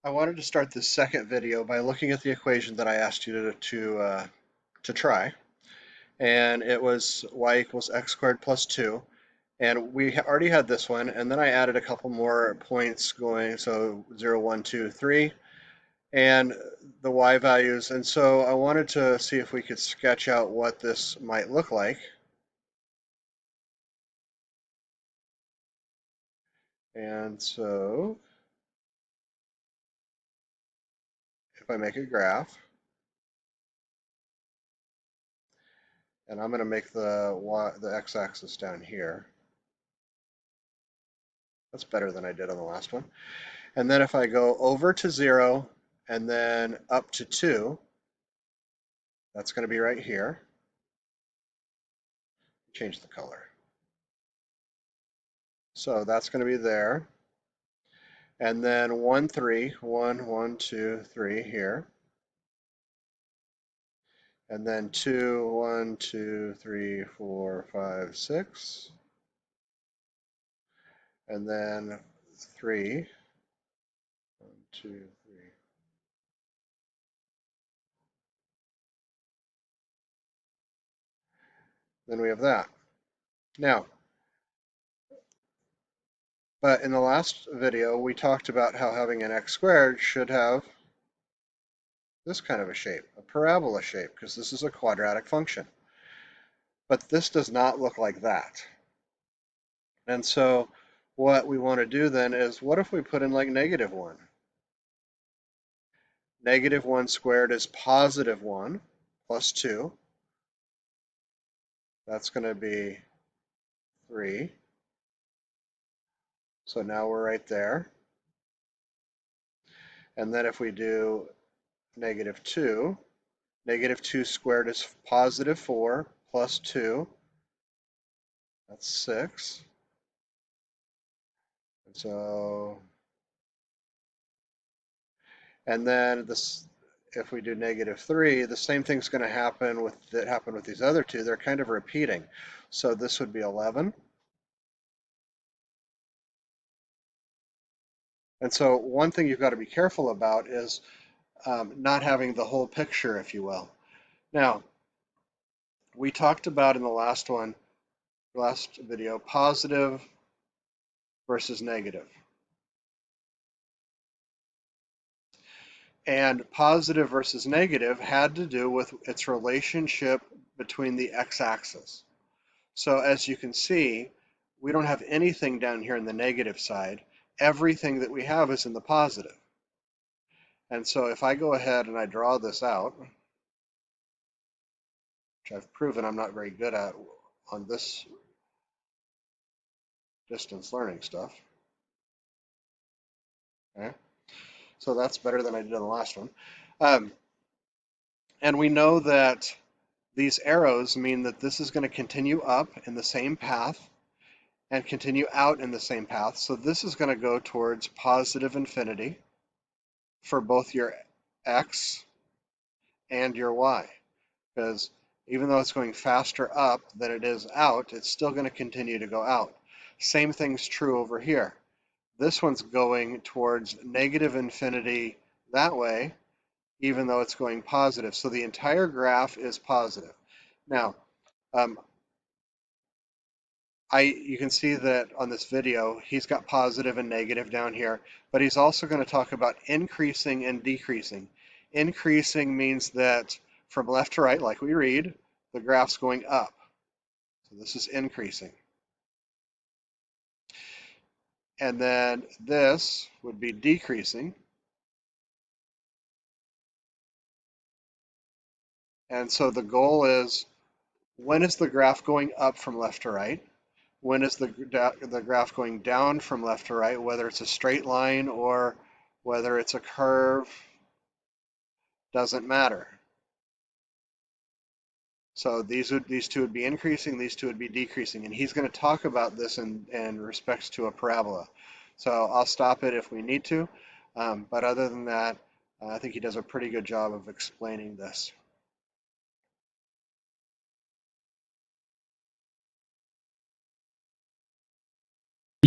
I wanted to start this second video by looking at the equation that I asked you to try, and it was y equals x squared plus 2, and we already had this one, and then I added a couple more points going, so 0, 1, 2, 3, and the y values, and so I wanted to see if we could sketch out what this might look like, and so if I make a graph, and I'm going to make the x-axis down here. That's better than I did on the last one. And then if I go over to 0 and then up to 2, that's going to be right here. Change the color. So that's going to be there. And then 1, 3, 1, 1, 2, 3 here. And then 2, 1, 2, 3, 4, 5, 6. And then 3, 1, 2, 3. Then we have that. Now, but in the last video, we talked about how having an x squared should have this kind of a shape, a parabola shape, because this is a quadratic function. But this does not look like that. And so what we want to do then is, what if we put in like -1? -1 squared is +1 plus 2. That's going to be 3. So now we're right there. And then if we do -2, -2 squared is +4 plus 2. That's 6. And so, and then this, if we do -3, the same thing's going to happen with that happened with these other two. They're kind of repeating. So this would be 11. And so one thing you've got to be careful about is not having the whole picture, if you will. Now, we talked about in the last video, positive versus negative. And positive versus negative had to do with its relationship between the x-axis. So as you can see, we don't have anything down here in the negative side. Everything that we have is in the positive. And so if I go ahead and I draw this out, which I've proven I'm not very good at on this distance learning stuff. Okay? So that's better than I did on the last one. And we know that these arrows mean that this is going to continue up in the same path and continue out in the same path. So this is going to go towards positive infinity for both your x and your y, because even though it's going faster up than it is out, it's still going to continue to go out. Same thing's true over here. This one's going towards negative infinity that way, even though it's going positive. So the entire graph is positive. Now, you can see that on this video, he's got positive and negative down here, but he's also going to talk about increasing and decreasing. Increasing means that from left to right, like we read, the graph's going up. So this is increasing. And then this would be decreasing. And so the goal is, when is the graph going up from left to right? When is the graph going down from left to right, whether it's a straight line or whether it's a curve, doesn't matter. So these two would be increasing, these two would be decreasing, and he's going to talk about this in respects to a parabola. So I'll stop it if we need to, but other than that, I think he does a pretty good job of explaining this.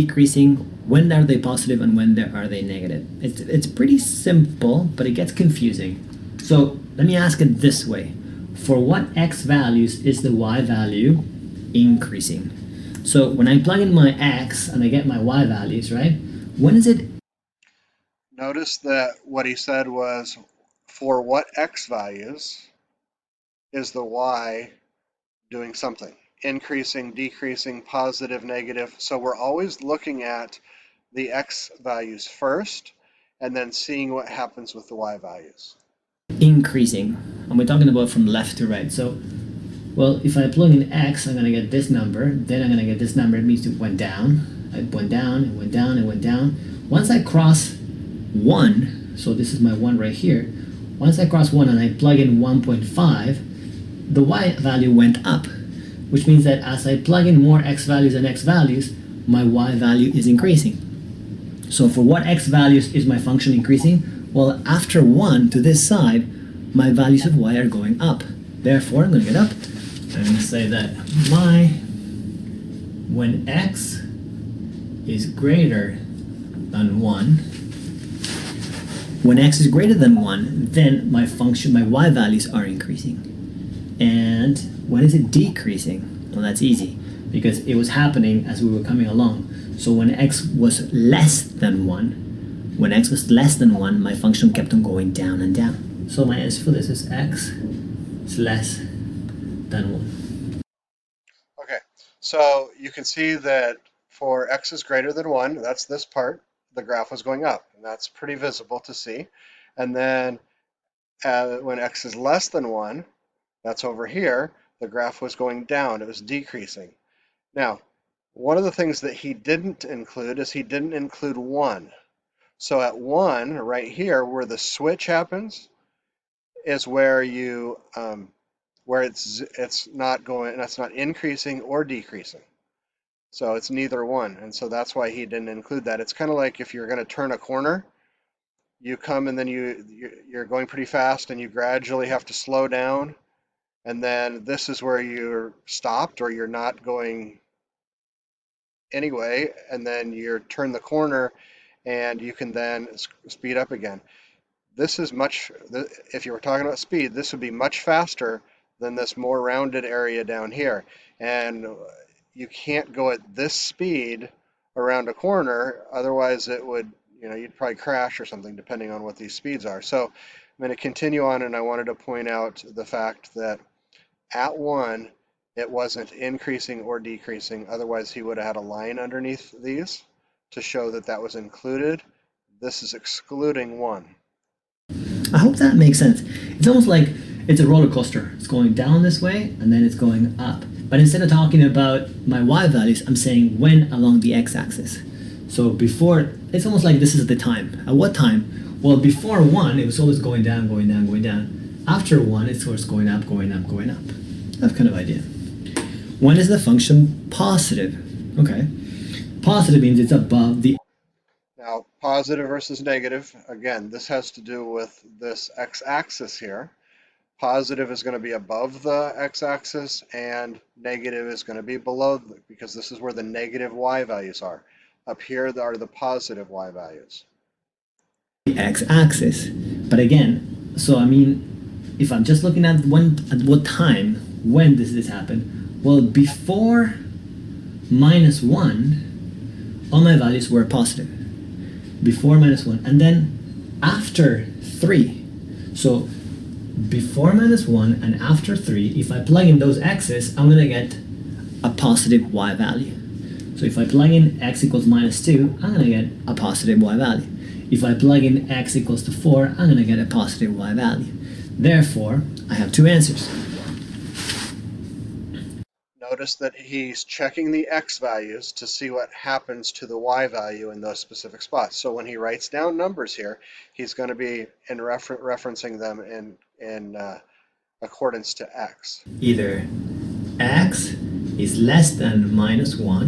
decreasing, when are they positive and when are they negative? It's pretty simple, but it gets confusing. So let me ask it this way. For what x values is the y value increasing? So when I plug in my x and I get my y values, right? When is it? Notice that what he said was, for what x values is the y doing something? Increasing, decreasing, positive, negative. So we're always looking at the x values first and then seeing what happens with the y values. Increasing. And we're talking about from left to right. So, well, if I plug in x, I'm going to get this number. Then I'm going to get this number. It means it went down. It went down, it went down, it went down. Once I cross 1, so this is my 1 right here. Once I cross 1 and I plug in 1.5, the y value went up, which means that as I plug in more x values and x values, my y value is increasing. So for what x values is my function increasing? Well, after 1 to this side, my values of y are going up. Therefore, I'm going to get up. I'm going to say that when x is greater than 1, when x is greater than 1, then my y values are increasing. And when is it decreasing? Well, that's easy, because it was happening as we were coming along. So when x was less than 1, my function kept on going down and down. So my answer for this is x is less than 1. Okay, so you can see that for x is greater than 1, that's this part, the graph was going up, and that's pretty visible to see. And then when x is less than 1, that's over here, the graph was going down, it was decreasing. Now, one of the things that he didn't include is he didn't include 1. So at 1, right here, where the switch happens, is where you where it's not increasing or decreasing. So it's neither one, and so that's why he didn't include that. It's kind of like if you're going to turn a corner, you come and then you're going pretty fast and you gradually have to slow down, and then this is where you're stopped or you're not going anyway, and then you turn the corner and you can then speed up again. This is if you were talking about speed, this would be much faster than this more rounded area down here. And you can't go at this speed around a corner, otherwise it would, you'd probably crash or something depending on what these speeds are. So I'm going to continue on, and I wanted to point out the fact that at 1, it wasn't increasing or decreasing, otherwise he would have had a line underneath these to show that that was included. This is excluding 1. I hope that makes sense. It's almost like it's a roller coaster. It's going down this way and then it's going up. But instead of talking about my y values, I'm saying when along the x-axis. So before, it's almost like this is the time. At what time? Well, before 1, it was always going down, going down, going down. After 1, it's always going up, going up, going up. That kind of idea. When is the function positive? Okay. Positive means it's above the... Now, positive versus negative, again, this has to do with this x-axis here. Positive is going to be above the x-axis, and negative is going to be below, because this is where the negative y values are. Up here are the positive y values. The x-axis. But again, so I mean, if I'm just looking at what time, when does this happen? Well, before -1, all my values were positive. Before -1, and then after 3. So before -1 and after 3, if I plug in those x's, I'm going to get a positive y value. So if I plug in x equals -2, I'm going to get a positive y value. If I plug in x equals to 4, I'm going to get a positive y value. Therefore, I have two answers. Notice that he's checking the x values to see what happens to the y value in those specific spots. So when he writes down numbers here, he's going to be referencing them in accordance to x. Either x is less than -1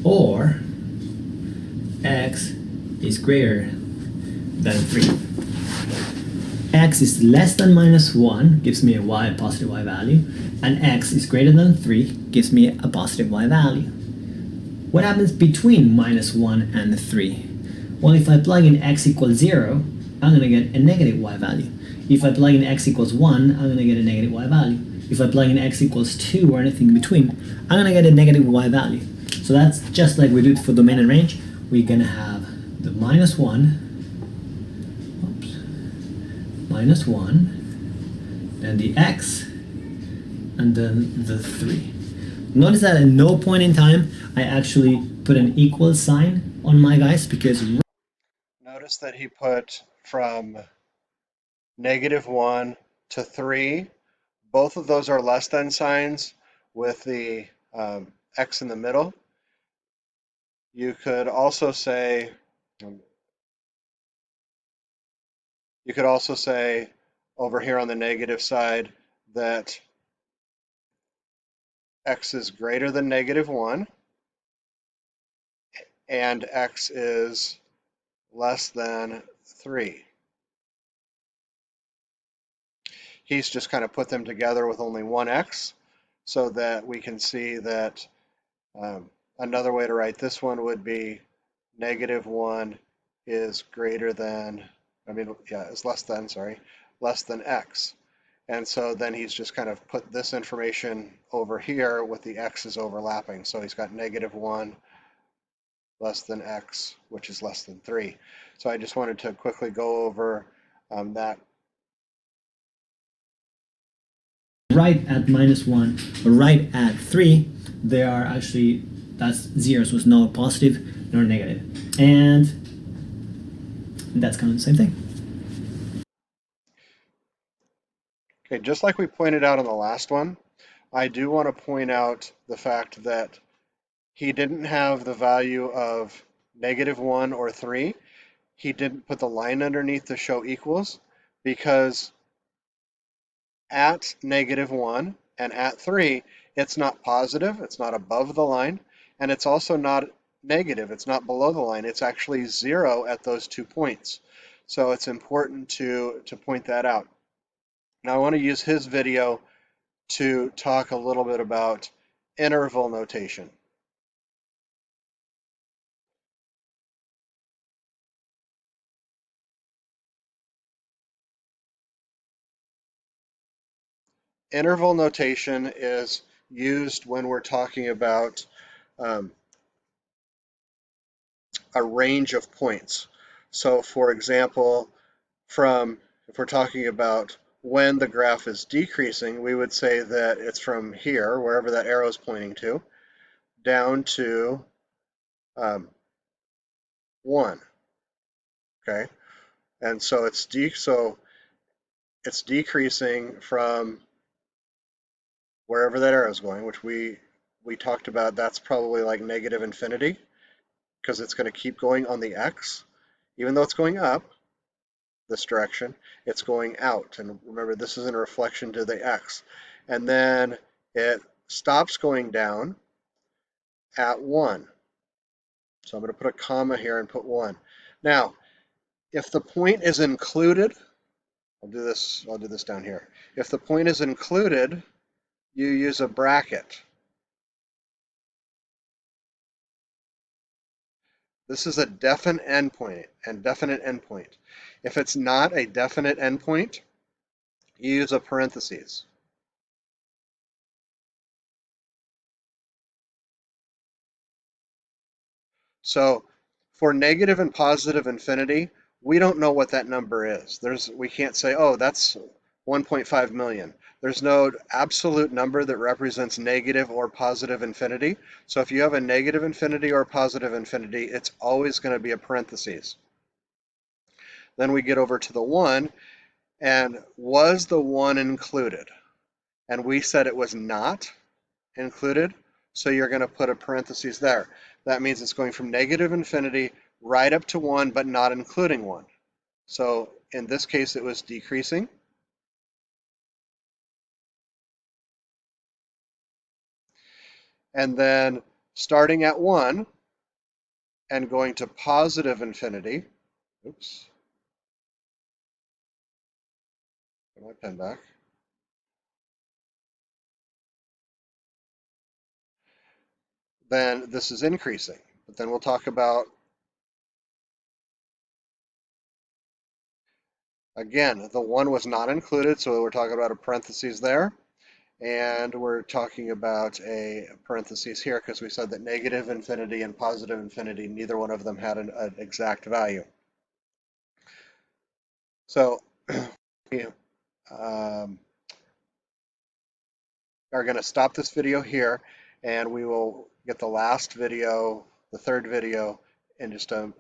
or x is greater than 3. X is less than -1 gives me a positive y value, and x is greater than 3 gives me a positive y value. What happens between -1 and 3? Well, if I plug in x equals 0, I'm going to get a negative y value. If I plug in x equals 1, I'm going to get a negative y value. If I plug in x equals 2 or anything in between, I'm going to get a negative y value. So that's just like we did for domain and range. We're going to have the -1, -1, then the x, and then the 3. Notice that at no point in time I actually put an equal sign on my guys, because Notice that he put from -1 to 3. Both of those are less than signs with the x in the middle. You could also say over here on the negative side that x is greater than -1 and x is less than 3. He's just kind of put them together with only one x so that we can see that another way to write this one would be -1 is greater than, is less than, less than x. And so then he's just kind of put this information over here with the x's overlapping. So he's got -1 less than x, which is less than 3. So I just wanted to quickly go over that. Right at -1 or right at 3, they are actually, that's zeros with no positive nor negative. And that's kind of the same thing. Okay, just like we pointed out on the last one, I do want to point out the fact that he didn't have the value of -1 or 3. He didn't put the line underneath to show equals, because at -1 and at 3, it's not positive, it's not above the line, and it's also not negative, it's not below the line. It's actually 0 at those 2 points. So it's important to point that out. Now I want to use his video to talk a little bit about interval notation. Interval notation is used when we're talking about a range of points. So for example, if we're talking about when the graph is decreasing, we would say that it's from here, wherever that arrow is pointing to, down to 1. Okay, and so it's decreasing from wherever that arrow is going, which we talked about. That's probably like negative infinity, because it's going to keep going on the x. Even though it's going up this direction, it's going out. And remember, this is in reflection to the x. And then it stops going down at 1. So I'm going to put a comma here and put 1. Now, if the point is included, I'll do this down here. If the point is included, you use a bracket. This is a definite endpoint and definite endpoint. If it's not a definite endpoint, you use a parentheses. So for negative and positive infinity, we don't know what that number is. We can't say, oh, that's 1.5 million. There's no absolute number that represents negative or positive infinity. So if you have a negative infinity or positive infinity, it's always going to be a parentheses. Then we get over to the 1, and was the 1 included? And we said it was not included, so you're going to put a parentheses there. That means it's going from negative infinity right up to 1, but not including 1. So in this case, it was decreasing. And then starting at 1 and going to positive infinity. Oops. Put my pen back. then this is increasing. But then we'll talk about, again, the 1 was not included, so we're talking about a parentheses there. And we're talking about a parentheses here because we said that negative infinity and positive infinity, neither one of them had an exact value. So we are going to stop this video here, and we will get the last video, the third video, in just a